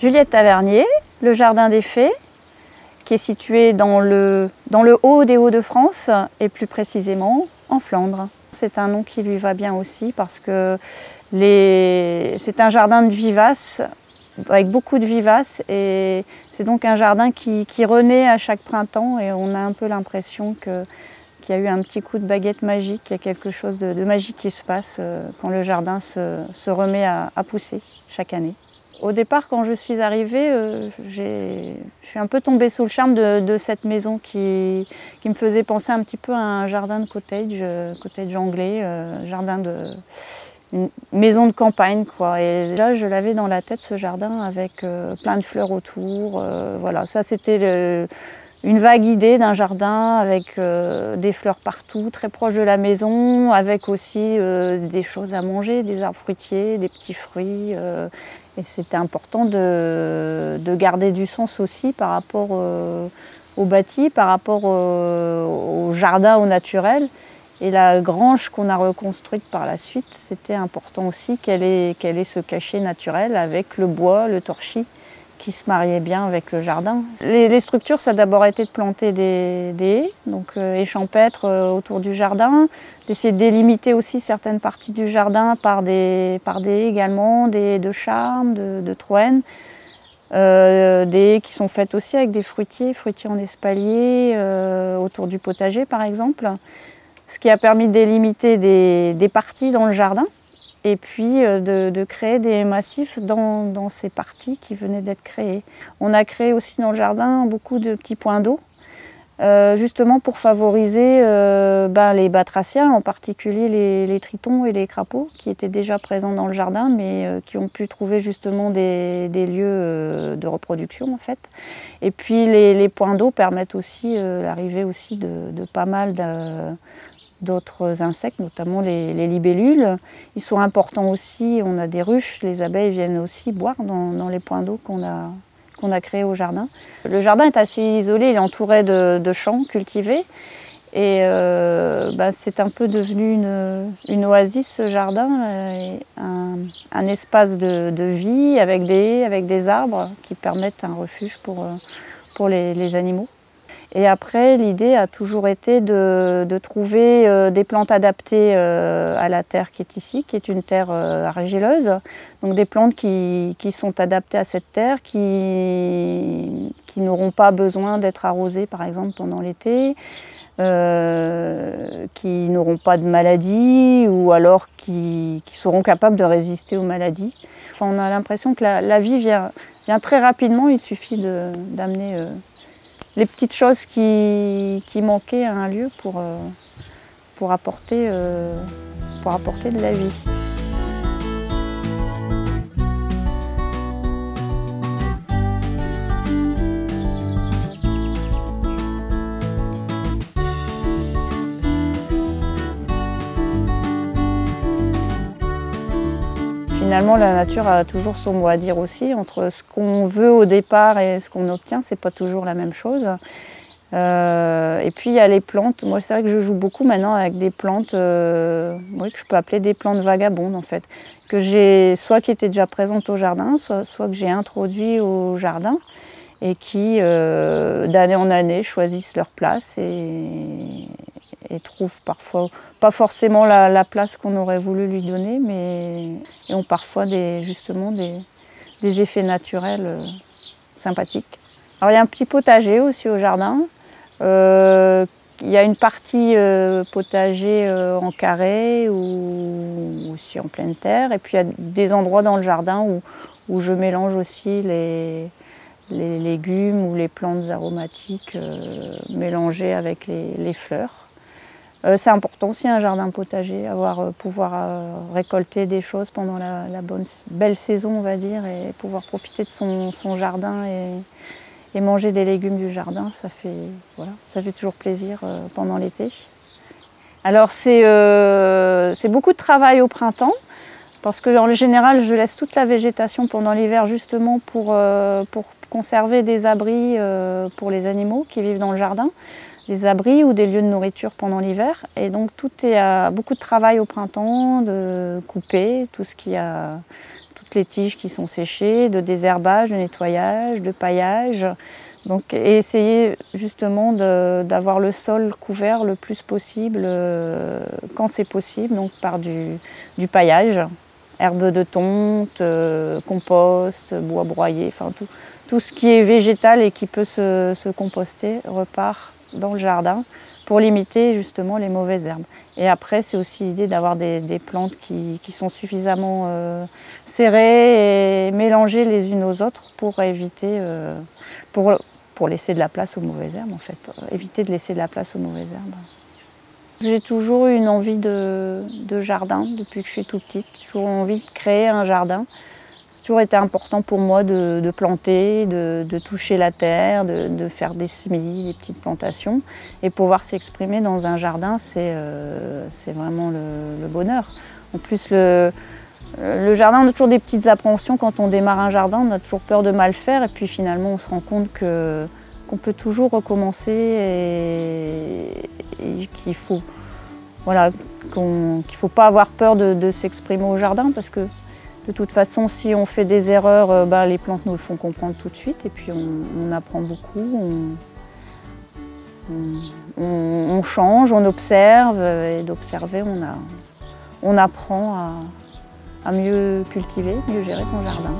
Juliette Tavernier, le Jardin des Fées, qui est situé dans le haut des Hauts-de-France et plus précisément en Flandre. C'est un nom qui lui va bien aussi parce que c'est un jardin de vivaces, avec beaucoup de vivaces, et c'est donc un jardin qui renaît à chaque printemps, et on a un peu l'impression qu'il y a eu un petit coup de baguette magique, il y a quelque chose de magique qui se passe quand le jardin se remet à pousser chaque année. Au départ, quand je suis arrivée, je suis un peu tombée sous le charme de cette maison qui me faisait penser un petit peu à un jardin de cottage anglais, une maison de campagne, quoi. Et là, je l'avais dans la tête, ce jardin, avec plein de fleurs autour. Voilà, ça c'était une vague idée d'un jardin avec des fleurs partout, très proche de la maison, avec aussi des choses à manger, des arbres fruitiers, des petits fruits. Et c'était important de garder du sens aussi par rapport au bâti, par rapport au jardin, au naturel. Et la grange qu'on a reconstruite par la suite, c'était important aussi qu'elle ait ce cachet naturel avec le bois, le torchis, qui se mariait bien avec le jardin. Les structures, ça a d'abord été de planter des haies, donc haies champêtres autour du jardin, d'essayer de délimiter aussi certaines parties du jardin par des haies également, des haies de charme, de troène, des haies qui sont faites aussi avec des fruitiers en espalier, autour du potager par exemple, ce qui a permis de délimiter des parties dans le jardin. Et puis de créer des massifs dans ces parties qui venaient d'être créées. On a créé aussi dans le jardin beaucoup de petits points d'eau, justement pour favoriser les batraciens, en particulier les tritons et les crapauds, qui étaient déjà présents dans le jardin, mais qui ont pu trouver justement des lieux de reproduction en fait. Et puis les points d'eau permettent aussi l'arrivée aussi de pas mal d'autres insectes, notamment les libellules. Ils sont importants aussi, on a des ruches, les abeilles viennent aussi boire dans les points d'eau qu'on a créés au jardin. Le jardin est assez isolé, il est entouré de champs cultivés, et c'est un peu devenu une oasis, ce jardin, un espace de vie avec des haies, avec des arbres qui permettent un refuge pour les animaux. Et après, l'idée a toujours été de trouver des plantes adaptées à la terre qui est ici, qui est une terre argileuse. Donc des plantes qui sont adaptées à cette terre, qui n'auront pas besoin d'être arrosées par exemple pendant l'été, qui n'auront pas de maladies ou alors qui seront capables de résister aux maladies. Enfin, on a l'impression que la vie vient très rapidement, il suffit d'amener les petites choses qui manquaient à un lieu pour apporter de la vie. Finalement, la nature a toujours son mot à dire aussi. Entre ce qu'on veut au départ et ce qu'on obtient, c'est pas toujours la même chose. Et puis il y a les plantes. Moi, c'est vrai que je joue beaucoup maintenant avec des plantes que je peux appeler des plantes vagabondes en fait, que j'ai soit qui étaient déjà présentes au jardin, soit que j'ai introduit au jardin et qui d'année en année choisissent leur place et trouvent parfois pas forcément la place qu'on aurait voulu lui donner, mais et ont parfois justement des effets naturels sympathiques. Alors il y a un petit potager aussi au jardin. Il y a une partie potager en carré ou aussi en pleine terre, et puis il y a des endroits dans le jardin où je mélange aussi les légumes ou les plantes aromatiques mélangées avec les fleurs. C'est important aussi un jardin potager, pouvoir récolter des choses pendant la belle saison, on va dire, et pouvoir profiter de son jardin et manger des légumes du jardin, ça fait toujours plaisir pendant l'été. Alors c'est beaucoup de travail au printemps, parce que en général je laisse toute la végétation pendant l'hiver justement pour conserver des abris pour les animaux qui vivent dans le jardin. Des abris ou des lieux de nourriture pendant l'hiver. Et donc tout est beaucoup de travail au printemps, de couper toutes toutes les tiges qui sont séchées, de désherbage, de nettoyage, de paillage. Donc, et essayer justement d'avoir le sol couvert le plus possible quand c'est possible, donc par du paillage, herbes de tonte, compost, bois broyé, enfin tout ce qui est végétal et qui peut se composter repart dans le jardin pour limiter justement les mauvaises herbes. Et après, c'est aussi l'idée d'avoir des plantes qui sont suffisamment serrées et mélangées les unes aux autres pour éviter, pour laisser de la place aux mauvaises herbes en fait, pour éviter de laisser de la place aux mauvaises herbes. J'ai toujours eu une envie de jardin depuis que je suis toute petite, j'ai toujours envie de créer un jardin. C'est toujours été important pour moi de planter, de toucher la terre, de faire des semis, des petites plantations. Et pouvoir s'exprimer dans un jardin, c'est vraiment le bonheur. En plus, le jardin, on a toujours des petites appréhensions quand on démarre un jardin, on a toujours peur de mal faire. Et puis finalement, on se rend compte qu'on peut toujours recommencer et qu'il faut, voilà, qu'il faut pas avoir peur de s'exprimer au jardin parce que de toute façon, si on fait des erreurs, les plantes nous le font comprendre tout de suite et puis on apprend beaucoup, on change, on observe et d'observer, on apprend à mieux cultiver, mieux gérer son jardin.